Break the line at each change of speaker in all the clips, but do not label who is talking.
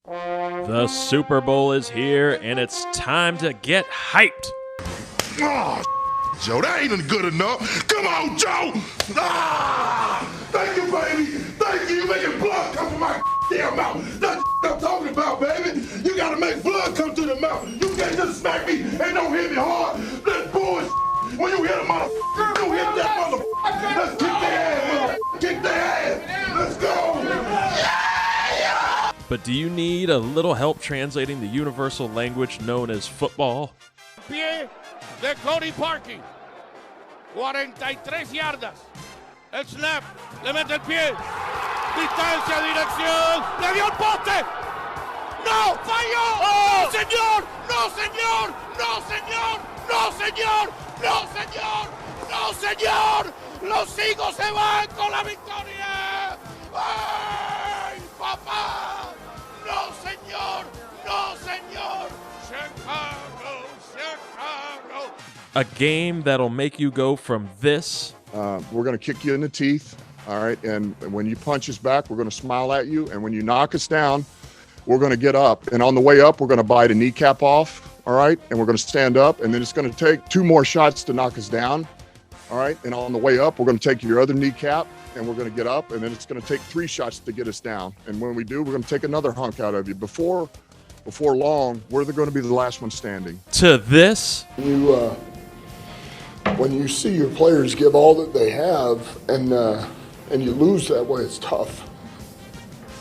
The Super Bowl is here, and it's time to get hyped.
Oh, Joe, that ain't good enough. Come on, Joe. Thank you, baby. Thank you. You're making blood come from my damn mouth. That's what I'm talking about, baby. You gotta make blood come to the mouth. You can't just smack me and don't hit me hard. That's bullshit. When you hit a motherfucker, you hit that motherfucker. Let's kick their ass, motherfucker. Kick their ass. Let's go.
But do you need a little help translating the universal language known as football?
Pie de Cody Parking. 43 yardas. El snap. Le mete el pie. Distancia, dirección. Le dio el poste. No, falló. Oh. No, señor. No, señor. No, señor. No, señor. No, señor. No, señor. Los Eagles se van con la victoria. ¡Ay, papá! No, señor. No, señor. Chicago, Chicago.
A game that'll make you go from this.
We're going to kick you in the teeth, all right? And when you punch us back, we're going to smile at you. And when you knock us down, we're going to get up. And on the way up, we're going to bite a kneecap off, all right? And we're going to stand up. And then it's going to take 2 more shots to knock us down, all right? And on the way up, we're going to take your other kneecap, and we're going to get up. And then it's going to take 3 shots to get us down. And when we do, we're going to take another hunk out of you. Before long, we're going to be the last one standing.
To this.
When you see your players give all that they have and you lose that way, it's tough.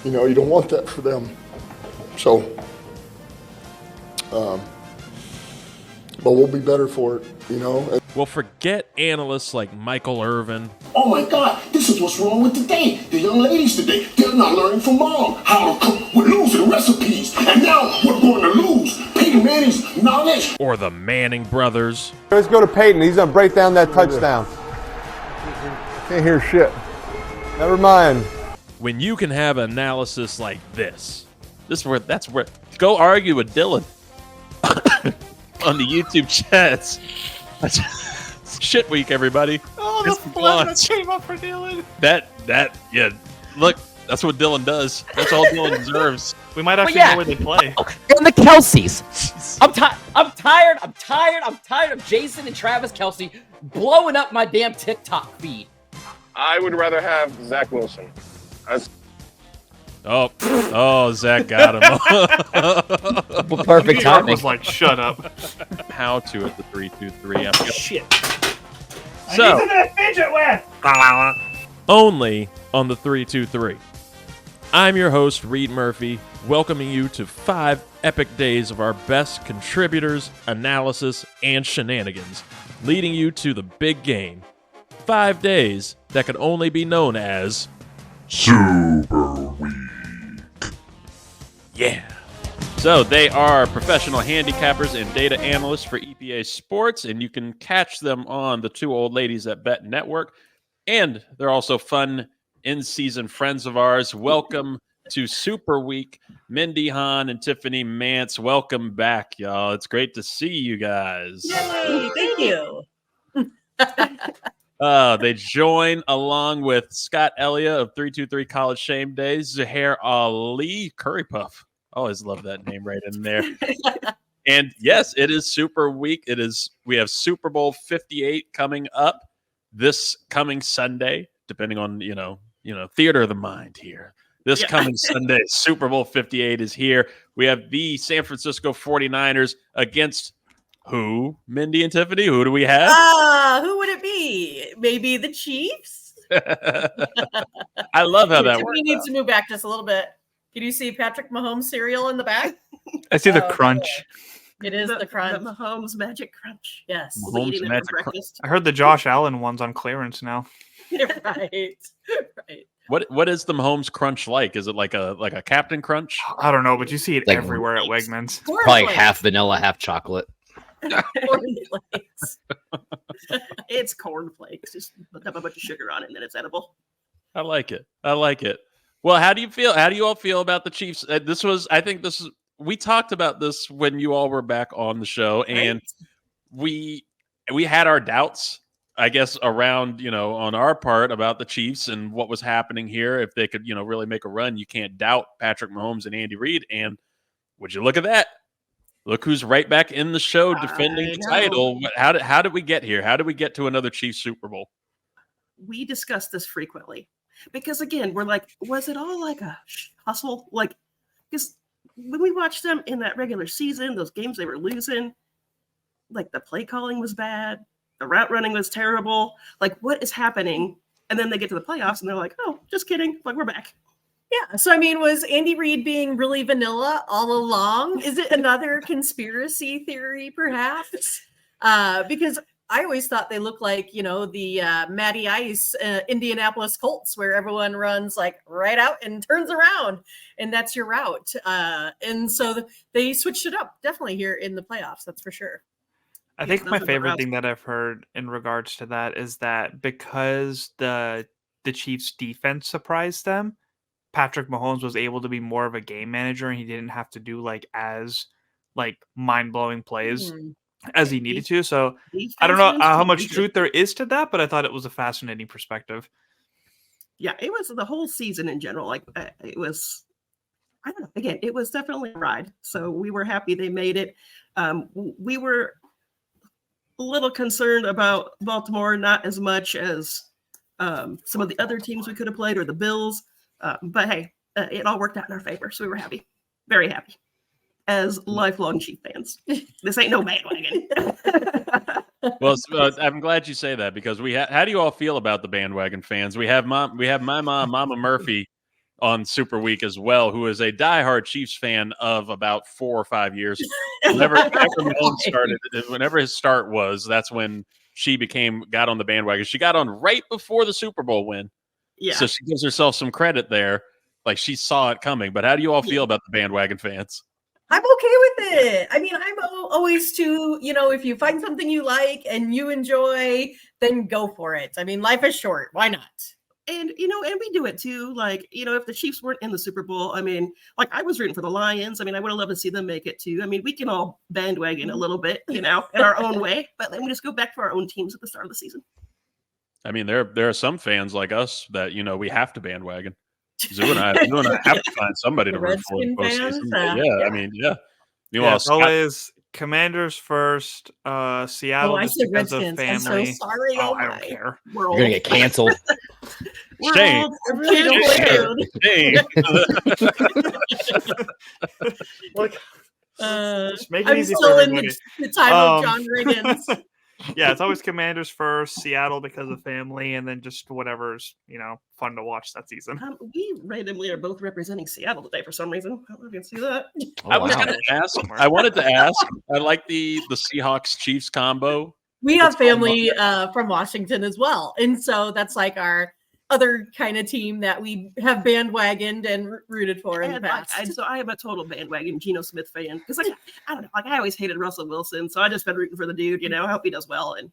You know, you don't want that for them. So, but we'll be better for it, you know.
Well, forget analysts like Michael Irvin.
Oh my God, this is what's wrong with today. The young ladies today, they're not learning from mom how to cook. We're losing recipes, and now we're going to lose Peyton Manning's knowledge.
Or the Manning brothers.
Let's go to Peyton. He's going to break down that touchdown. Can't hear shit. Never mind.
When you can have analysis like this. That's where go argue with Dylan on the YouTube chats. Shit week, everybody.
Oh, the flood that came up for Dylan.
Yeah. Look, that's what Dylan does. That's all Dylan deserves.
We might actually know where they play.
And the Kelseys. I'm tired of Jason and Travis Kelce blowing up my damn TikTok feed.
I would rather have Zach Wilson.
Zach got him.
Perfect timing.
Was like, shut up.
How to at the 3-2-3.
Shit.
So,
I need something to fidget with.
Only on the 3-2-3. I'm your host, Reid Murphy, welcoming you to 5 epic days of our best contributors, analysis, and shenanigans, leading you to the big game. 5 days that could only be known as
Super Week.
Yeah. So they are professional handicappers and data analysts for EPA Sports, and you can catch them on the 2 Old Ladies at Bet Network. And they're also fun in-season friends of ours. Welcome to Super Week, Mindy, Hahne, and Tiffany Mantz. Welcome back, y'all. It's great to see you guys.
Yay, thank you.
They join along with Scott Ellia of 323 College Shame Days, Zuhair Ali, Curry Puff. Always love that name right in there. And yes, it is Super Week. We have Super Bowl 58 coming up this coming Sunday, depending on, theater of the mind here. This coming Sunday, Super Bowl 58 is here. We have the San Francisco 49ers against who? Mindy and Tiffany, who do we have?
Who would it be? Maybe the Chiefs?
I love how that works.
Tiffany needs to move back just a little bit. Can you see Patrick Mahomes cereal in the back?
I see the crunch.
It is the crunch. The Mahomes Magic Crunch. Yes.
Mahomes Magic Crunch.
I heard the Josh Allen one's on clearance now.
Right.
What is the Mahomes Crunch like? Is it like a Captain Crunch?
I don't know, but you see it everywhere at Wegmans.
Probably half vanilla, half chocolate.
Cornflakes. It's cornflakes. Just put a bunch of sugar on it and then it's edible.
I like it. Well, how do you feel? How do you all feel about the Chiefs? We talked about this when you all were back on the show, and we had our doubts I guess, around, on our part about the Chiefs and what was happening here. If they could, really make a run, you can't doubt Patrick Mahomes and Andy Reid. And would you look at that? Look who's right back in the show defending the title. How did we get here? How did we get to another Chiefs Super Bowl?
We discuss this frequently because, again, we're like, was it all like a hustle? Like, because when we watched them in that regular season, those games they were losing, like the play calling was bad. The route running was terrible. Like, what is happening? And then they get to the playoffs and they're like, oh, just kidding. Like, we're back.
Yeah. So, I mean, was Andy Reid being really vanilla all along? Is it another conspiracy theory, perhaps? Because I always thought they looked like, the Matty Ice Indianapolis Colts, where everyone runs like right out and turns around, and that's your route. And so they switched it up definitely here in the playoffs. That's for sure.
I think my favorite thing that I've heard in regards to that is that because the Chiefs defense surprised them, Patrick Mahomes was able to be more of a game manager, and he didn't have to do as mind-blowing plays as he needed to. So I don't know how much truth there is to that, but I thought it was a fascinating perspective.
Yeah, it was the whole season in general. It was, I don't know. Again, it was definitely a ride. So we were happy they made it. We were a little concerned about Baltimore, not as much as some of the other teams we could have played or the Bills. But hey, it all worked out in our favor. So we were happy, very happy as lifelong Chief fans. This ain't no bandwagon.
Well, I'm glad you say that because how do you all feel about the bandwagon fans? We have my mom, Mama Murphy, on Super Week as well, who is a diehard Chiefs fan of about 4 or 5 years. Whenever his start was, that's when she got on the bandwagon. She got on right before the Super Bowl win.
Yeah.
So she gives herself some credit there. Like she saw it coming. But how do you all feel about the bandwagon fans?
I'm okay with it. I mean, I'm always if you find something you like and you enjoy, then go for it. I mean, life is short. Why not?
And, and we do it too. Like, if the Chiefs weren't in the Super Bowl, I mean, I was rooting for the Lions. I mean, I would have loved to see them make it too. I mean, we can all bandwagon a little bit, in our own way, but then we just go back to our own teams at the start of the season.
I mean, there are some fans like us that, we have to bandwagon. Zoo and I have to find somebody to root for in postseason. Yeah, I mean, yeah.
It's always Commanders first, Seattle just because of family.
I'm so sorry.
I don't care.
You're going to get canceled.
Shame.
Look, make it
I'm
easy
still
for
in
everybody.
the time of John Riggins.
Yeah, it's always Commanders first, Seattle because of family, and then just whatever's fun to watch that season.
We randomly are both representing Seattle today for some reason. I don't know if you can see that.
I wanted to ask. I like the Seahawks Chiefs combo.
We have family from Washington as well, and so that's like our other kind of team that we have bandwagoned and rooted for in the past.
So I am a total bandwagon Geno Smith fan because I don't know, I always hated Russell Wilson, so I just been rooting for the dude. I hope he does well, and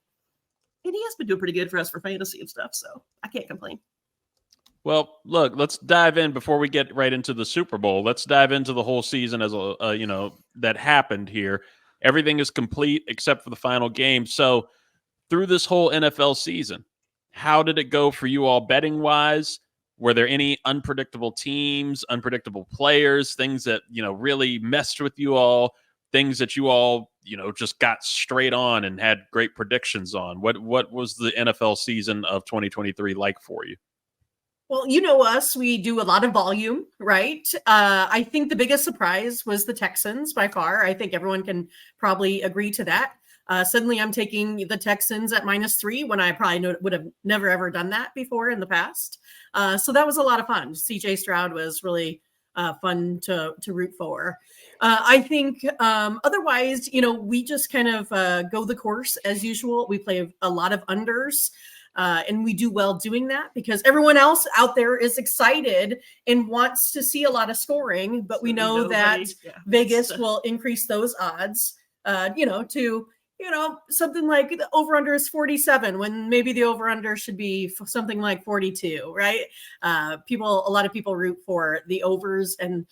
he has been doing pretty good for us for fantasy and stuff, so I can't complain.
Well, look, let's dive in before we get right into the Super Bowl. Let's dive into the whole season as that happened here. Everything is complete except for the final game. So through this whole NFL season, how did it go for you all betting wise? Were there any unpredictable teams, unpredictable players, things that, really messed with you all, things that you all, just got straight on and had great predictions on? What was the NFL season of 2023 like for you?
Well, us, we do a lot of volume, right? I think the biggest surprise was the Texans by far. I think everyone can probably agree to that. Suddenly I'm taking the Texans at -3 when I probably would have never, ever done that before in the past. So that was a lot of fun. CJ Stroud was really fun to root for. I think otherwise, we just kind of go the course as usual. We play a lot of unders. And we do well doing that because everyone else out there is excited and wants to see a lot of scoring. But we know that Vegas will increase those odds, to something like the over-under is 47 when maybe the over-under should be something like 42, right? A lot of people root for the overs, and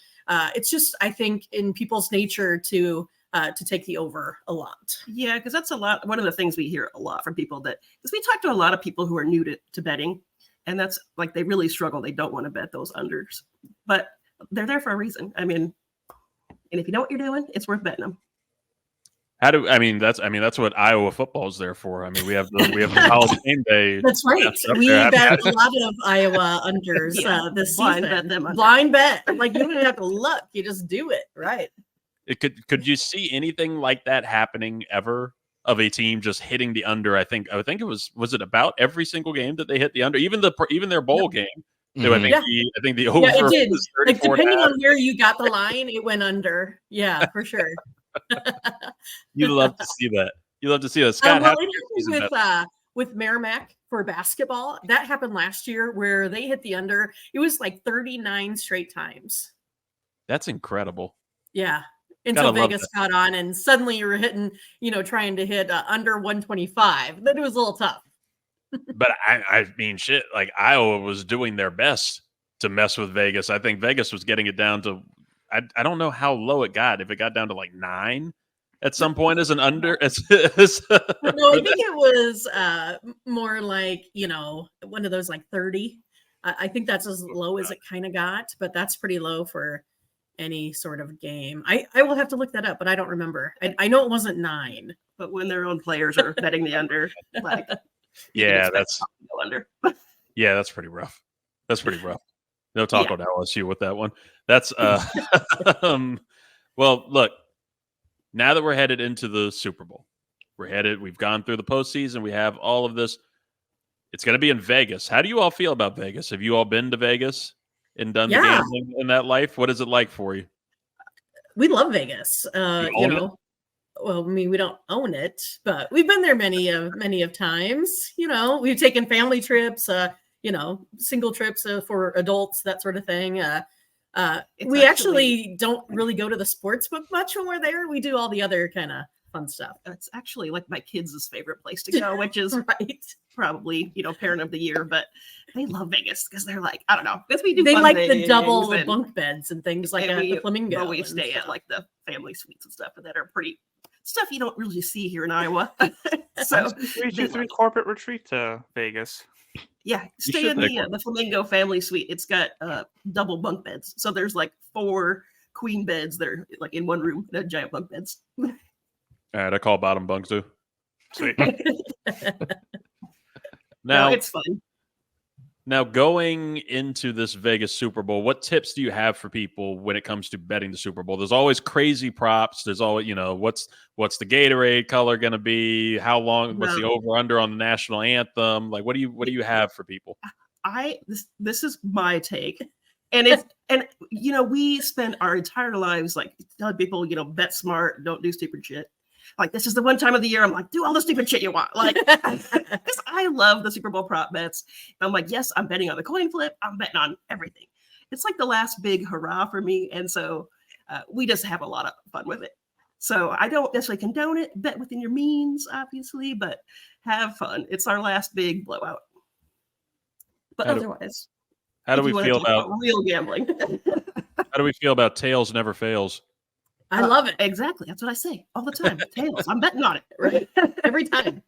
it's just, I think, in people's nature to to take the over a lot.
Yeah, because that's a lot. One of the things we hear a lot from people because we talk to a lot of people who are new to betting, and that's like they really struggle. They don't want to bet those unders, but they're there for a reason. I mean, and if you know what you're doing, it's worth betting them.
That's what Iowa football is there for. I mean, we have the college game day.
That's right. We bet a lot of Iowa unders this
blind
season.
Bet them under.
Blind bet. Like you don't even have to look. You just do it. Right.
Could you see anything like that happening ever of a team just hitting the under? I think it was it about every single game that they hit the under, even their bowl game. So I think the over
it did.
was
Like
34
depending on where you got the line, it went under. Yeah, for sure.
You love to see that. You love to see that. Scott,
well, it happened with Merrimack for basketball. That happened last year where they hit the under. It was like 39 straight times.
That's incredible.
Yeah. Until Vegas caught on and suddenly you were hitting, trying to hit under 125. Then it was a little tough.
But I mean, shit, like Iowa was doing their best to mess with Vegas. I think Vegas was getting it down to, I don't know how low it got. If it got down to like 9 at some point as an under.
No, I think it was more like, one of those like 30. I think that's as low as it kind of got, but that's pretty low for any sort of game. I will have to look that up, but I don't remember. I know it wasn't 9.
But when their own players are betting the under, like
that's
under.
Yeah, that's pretty rough. That's pretty rough. No talk on LSU with that one. That's well, look, now that we're headed into the Super Bowl, we've gone through the postseason, we have all of this. It's going to be in Vegas. How do you all feel about Vegas? Have you all been to Vegas and done the gambling in that life? What is it like for you?
We love Vegas. Well, I mean, we don't own it, but we've been there many of times. We've taken family trips, single trips for adults, that sort of thing. We actually don't really go to the sports book much when we're there. We do all the other kind of fun stuff.
It's actually like my kids' favorite place to go, which is probably, parent of the year, but they love Vegas because they're like, I don't know. Because we do.
They like the double bunk beds and things like that. The Flamingo.
We stay at like the family suites and stuff that are pretty stuff you don't really see here in Iowa. So
323 corporate retreat to Vegas.
Yeah, stay in the Flamingo family suite. It's got double bunk beds. So there's like 4 queen beds that are like in one room, giant bunk beds.
All right, I call bottom bunks too. Sweet.
Now it's fun.
Now, going into this Vegas Super Bowl, what tips do you have for people when it comes to betting the Super Bowl? There's always crazy props. There's always, what's the Gatorade color going to be? How long? What's the over under on the national anthem? Like, what do you have for people?
This is my take, and we spend our entire lives like telling people, bet smart, don't do stupid shit. Like, this is the one time of the year I'm like, do all the stupid shit you want. Like, because I love the Super Bowl prop bets. I'm like, yes, I'm betting on the coin flip. I'm betting on everything. It's like the last big hurrah for me. And so we just have a lot of fun with it. So I don't necessarily condone it. Bet within your means, obviously, but have fun. It's our last big blowout. But otherwise,
how do we feel about
real gambling?
How do we feel about tails never fails?
I love it.
Exactly. That's what I say all the time. Tails. I'm betting on it.
Right. Every time.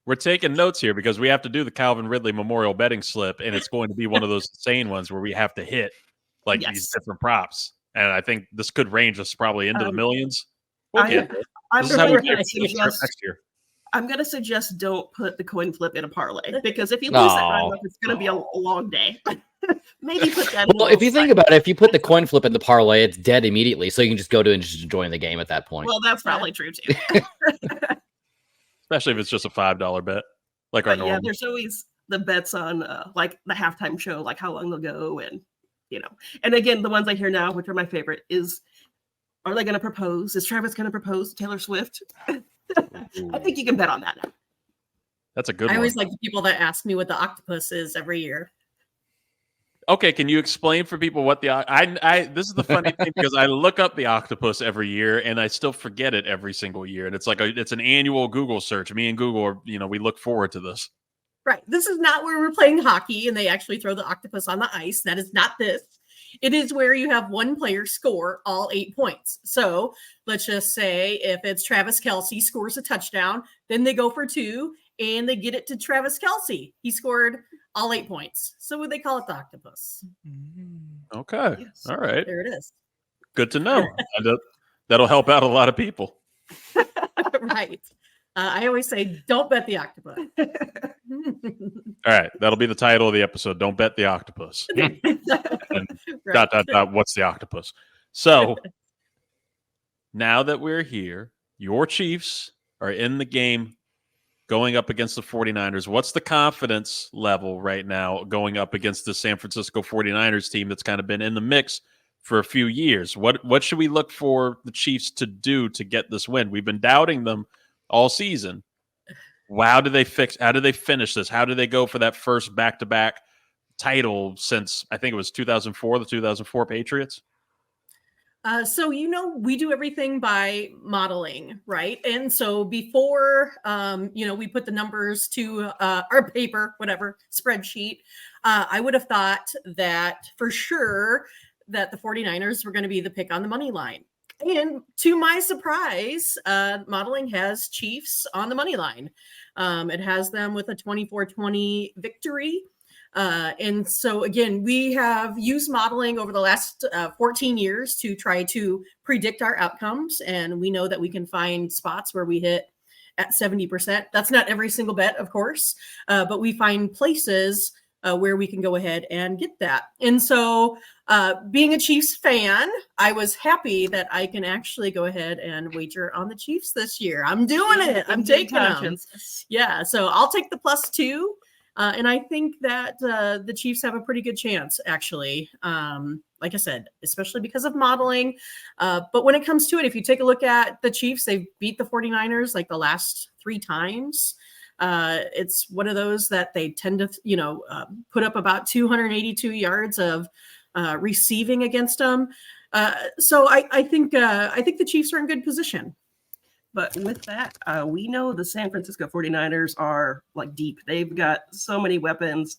We're taking notes here because we have to do the Calvin Ridley Memorial betting slip, and it's going to be one of those insane ones where we have to hit like these different props. And I think this could range us probably into the millions.
I'm going
next year.
I'm going to suggest don't put the coin flip in a parlay because if you lose that round up, it's going to be a long day. Maybe put that.
Well, if you think about it, if you put the coin flip in the parlay, it's dead immediately. So you can just go to and just join the game at that point.
Well, that's probably true too.
Especially if it's just a $5 bet, like our normal.
Yeah, there's always the bets on like the halftime show, like how long they'll go, and And again, the ones I hear now, which are my favorite, is are they going to propose? Is Travis going to propose to Taylor Swift? I think you can bet on that now.
That's a good one.
I always like the people that ask me what the octopus is every year.
Okay, can you explain for people what the this is the funny thing because I look up the octopus every year and I still forget it every single year, and it's like it's an annual Google search. Me and Google are, we look forward to this.
Right. This is not where we're playing hockey and they actually throw the octopus on the ice. That is not this. It is where you have one player score all 8 points. So let's just say if it's Travis Kelce scores a touchdown, then they go for 2 and they get it to Travis Kelce. He scored all 8 points. So they call it the octopus.
Okay.
Yes.
All right.
There it is.
Good to know. That'll help out a lot of people.
Right. I always say, don't bet the octopus.
All right. That'll be the title of the episode. Don't bet the octopus. And
Right.
what's the octopus? So now that we're here, your Chiefs are in the game going up against the 49ers. What's the confidence level right now going up against the San Francisco 49ers team that's kind of been in the mix for a few years? What should we look for the Chiefs to do to get this win? We've been doubting them all season. How do they finish this? How do they go for that first back-to-back title since I think it was 2004, the 2004 Patriots?
So, we do everything by modeling, right? And so before, we put the numbers to our paper, whatever, spreadsheet, I would have thought that for sure that the 49ers were going to be the pick on the money line. And to my surprise, modeling has Chiefs on the money line. It has them with a 24-20 victory. And so, again, we have used modeling over the last 14 years to try to predict our outcomes. And we know that we can find spots where we hit at 70%. That's not every single bet, of course, but we find places where we can go ahead and get that. And so being a Chiefs fan, I was happy that I can actually go ahead and wager on the Chiefs this year. I'm doing it. I'm taking them. Yeah, so I'll take the +2. And I think that the Chiefs have a pretty good chance, actually. Like I said, especially because of modeling. But when it comes to it, if you take a look at the Chiefs, they've beat the 49ers like the last 3 times. It's one of those that they tend to, put up about 282 yards of receiving against them. So I think the Chiefs are in good position.
But with that, we know the San Francisco 49ers are like deep. They've got so many weapons.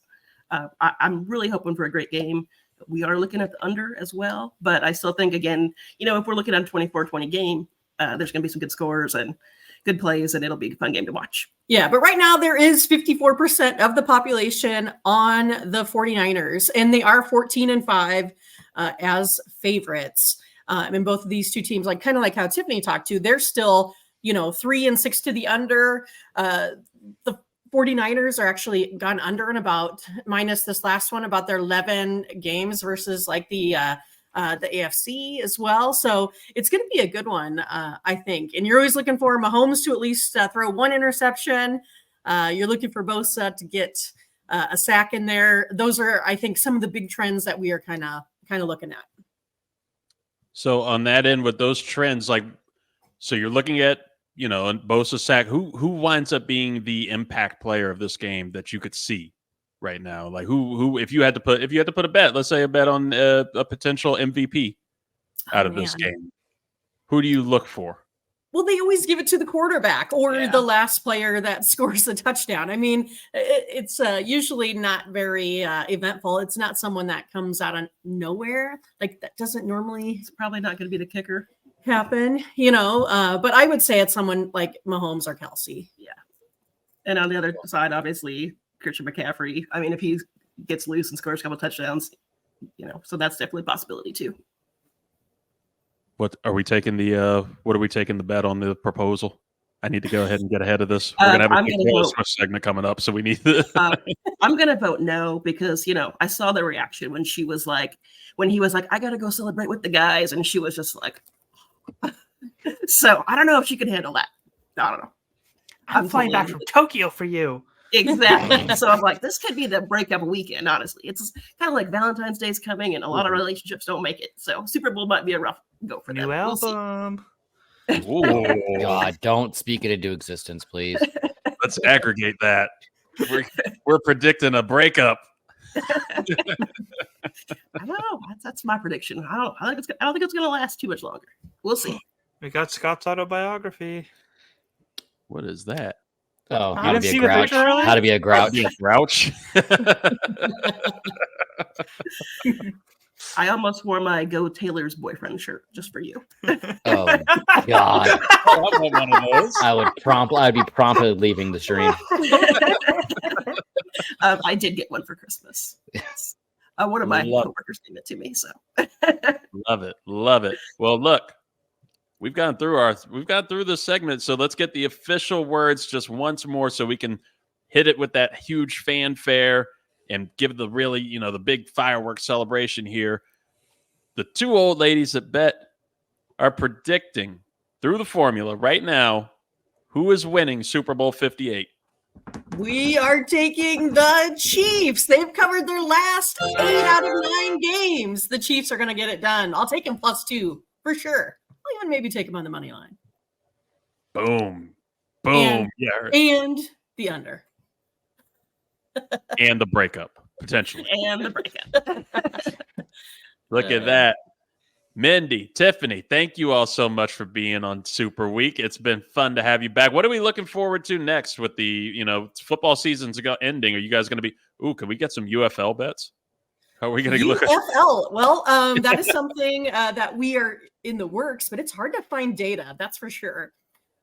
I'm really hoping for a great game. We are looking at the under as well. But I still think, again, if we're looking at a 24-20 game, there's going to be some good scores and good plays, and it'll be a fun game to watch.
Yeah, but right now there is 54% of the population on the 49ers, and they are 14-5 as favorites. And both of these two teams, kind of like how Tiffany talked to, they're still, 3-6 to the under. The 49ers are actually gone under in about, minus this last one, about their 11 games versus the AFC as well. So it's going to be a good one, I think. And you're always looking for Mahomes to at least throw 1 interception. You're looking for Bosa to get a sack in there. Those are, I think, some of the big trends that we are kind of looking at.
So on that end, with those trends, so you're looking at, Bosa sack. Who winds up being the impact player of this game that you could see right now? Who if you had to put a bet, let's say a bet on a potential MVP out of this game, who do you look for?
Well, they always give it to the quarterback or the last player that scores the touchdown. I mean, it's usually not very eventful. It's not someone that comes out of nowhere. That doesn't normally.
It's probably not going to be the kicker.
Happen, but I would say it's someone like Mahomes or Kelce.
Yeah. And on the other side, obviously, Christian McCaffrey. I mean, if he gets loose and scores a couple touchdowns, so that's definitely a possibility too.
What are we taking the bet on the proposal? I need to go ahead and get ahead of this. We're gonna have a Swift segment coming up, so we need to
I'm gonna vote no because I saw the reaction when he was like, I gotta go celebrate with the guys, and she was just like so I don't know if she can handle that. I don't know.
I'm flying back from Tokyo for you.
Exactly. So I'm like, this could be the breakup weekend, honestly. It's kind of like Valentine's Day's coming and a lot of relationships don't make it. So Super Bowl might be a rough go for them.
New album.
God, don't speak it into existence, please.
Let's aggregate that. We're predicting a breakup.
I don't know. That's my prediction. I don't think it's going to last too much longer. We'll see.
We got Scott's autobiography.
What is that?
Oh, how to be a grouch. How to be a grouch.
Grouch.
I almost wore my Go Taylor's boyfriend shirt just for you.
Oh God!
I want one of those.
I'd be promptly leaving the stream.
I did get one for Christmas. Yes. One of my coworkers gave it to me. So
love it. Well, look, we've gone through this segment, so let's get the official words just once more, so we can hit it with that huge fanfare and give the really, the big fireworks celebration here. The two old ladies that bet are predicting through the formula right now who is winning Super Bowl 58.
We are taking the Chiefs. They've covered their last 8 out of 9 games. The Chiefs are going to get it done. I'll take them +2 for sure. I'll even maybe take them on the money line.
Boom.
And the under.
And the breakup, potentially.
And the breakup.
Look at that. Mindy, Tiffany, thank you all so much for being on Super Week. It's been fun to have you back. What are we looking forward to next with the, football season's ending? Are you guys going to be, can we get some UFL bets? How are we going to look at
UFL? Well, that is something that we are in the works, but it's hard to find data, that's for sure.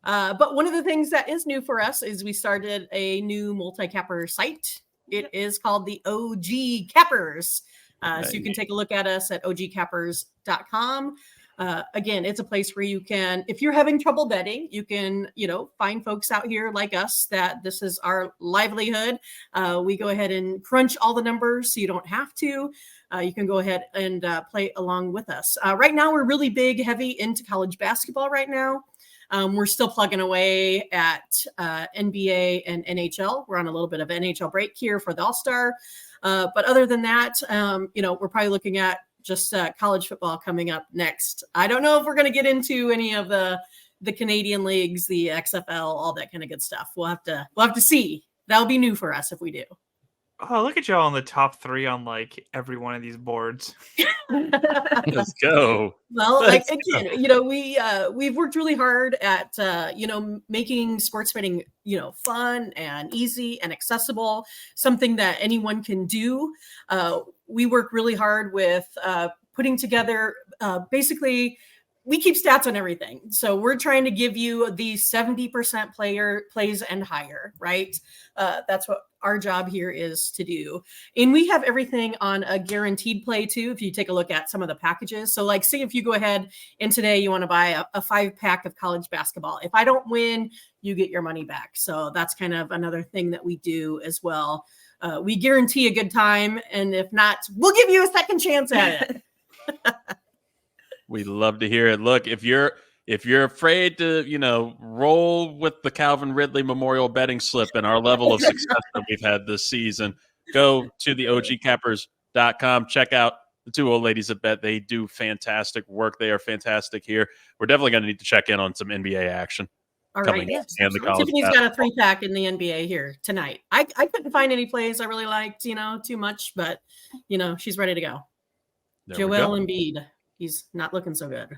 But one of the things that is new for us is we started a new multi-capper site. It is called the OG Cappers. So you can take a look at us at ogcappers.com. Again, it's a place where you can, if you're having trouble betting, you can, find folks out here like us that this is our livelihood. We go ahead and crunch all the numbers so you don't have to. You can go ahead and play along with us. Right now, we're really heavy into college basketball right now. We're still plugging away at NBA and NHL. We're on a little bit of NHL break here for the All-Star. But other than that, we're probably looking at just college football coming up next. I don't know if we're going to get into any of the Canadian leagues, the XFL, all that kind of good stuff. We'll have to see. That'll be new for us if we do.
Oh, look at y'all on the top 3 on every one of these boards.
Let's go.
Well, we've worked really hard at making sports betting fun and easy and accessible, something that anyone can do. We work really hard with putting together basically. We keep stats on everything. So we're trying to give you the 70% plays and higher, right? That's what our job here is to do. And we have everything on a guaranteed play too, if you take a look at some of the packages. So say if you go ahead and today you want to buy a 5-pack of college basketball. If I don't win, you get your money back. So that's kind of another thing that we do as well. We guarantee a good time. And if not, we'll give you a second chance at it.
We love to hear it. Look, if you're afraid to, roll with the Calvin Ridley Memorial betting slip and our level of success that we've had this season, go to the ogcappers.com. Check out the two old ladies that bet. They do fantastic work. They are fantastic here. We're definitely going to need to check in on some NBA action.
All right. Yes. Tiffany's got a 3-pack in the NBA here tonight. I couldn't find any plays I really liked, too much, but, she's ready to go. Joel Embiid. He's not looking so good.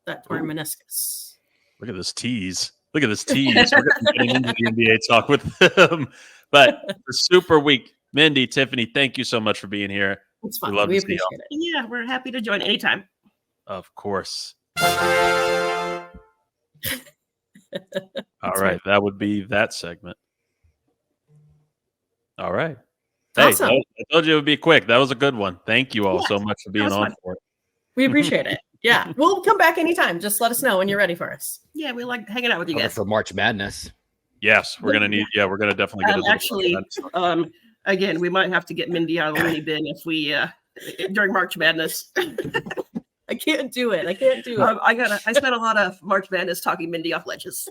That torn meniscus.
Look at this tease. We're getting into the NBA talk with him. But for Super Week, Mindy, Tiffany, thank you so much for being here.
It's fun. We appreciate it.
Yeah, we're happy to join anytime.
Of course. All right. That would be that segment. All right.
Awesome.
Hey, I told you it would be quick. That was a good one. Thank you all so much for being on for it.
We appreciate it. Yeah. We'll come back anytime. Just let us know when you're ready for us.
Yeah, we like hanging out with you guys.
For March Madness.
Yes, we're gonna definitely get
actually again, we might have to get Mindy out of the loony bin if we during March Madness.
I can't do it.
I spent a lot of March Madness talking Mindy off ledges.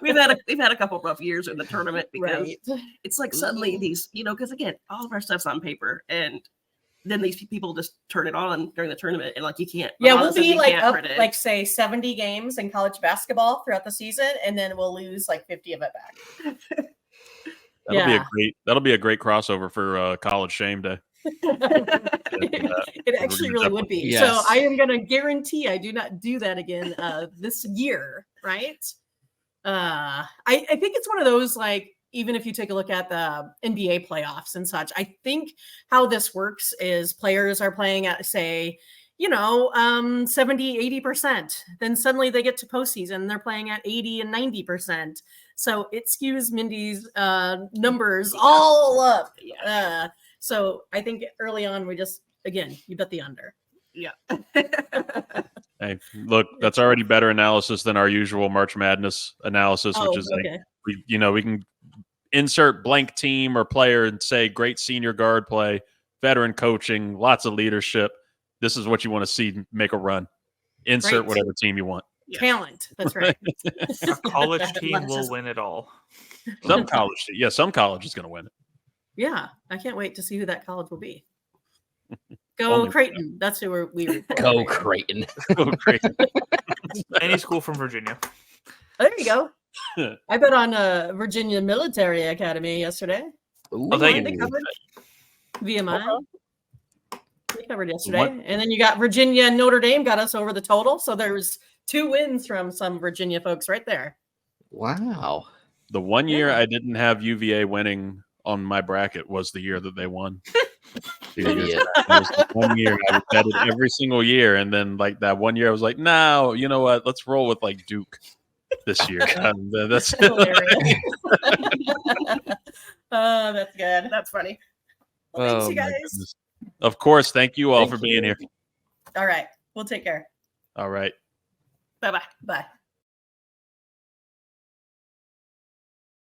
We've had a couple rough years in the tournament because it's suddenly these, because again, all of our stuff's on paper and then these people just turn it on during the tournament and you can't.
Yeah, we'll be up say 70 games in college basketball throughout the season, and then we'll lose 50 of it back.
That'll be a great crossover for College Shame Day.
It actually really would be. Yes. So I am going to guarantee I do not do that again this year, right? I think it's one of those even if you take a look at the NBA playoffs and such, I think how this works is players are playing at, say, 70, 80%. Then suddenly they get to postseason and they're playing at 80 and 90%. So it skews Mindy's numbers all up. So I think early on, we just, again, you bet the under.
Yeah.
Hey, look, that's already better analysis than our usual March Madness analysis, which is
okay.
like, we can insert blank team or player and say great senior guard play, veteran coaching, lots of leadership. This is what you want to see make a run. Insert
Right.
whatever team you want.
Talent. That's right.
A college team will win it all.
Some college is going to win it.
Yeah, I can't wait to see who that college will be. Go
Only
Creighton. That's who we
Go Creighton.
Go Creighton.
Any school from Virginia.
There you go. I bet on Virginia Military Academy yesterday.
Ooh.
They covered VMI. They covered yesterday. And then you got Virginia and Notre Dame got us over the total. So there's 2 wins from some Virginia folks right there.
Wow.
The one year I didn't have UVA winning on my bracket was the year that they won.
Idiot.
That was the one year I betted every single year, and then like that one year I was like, no, you know what? Let's roll with like Duke this year. That's
hilarious. Oh, that's good. That's funny. Well, thanks, you guys.
Of course. Thank you all for being here.
All right. We'll take care.
All right.
Bye-bye. Bye.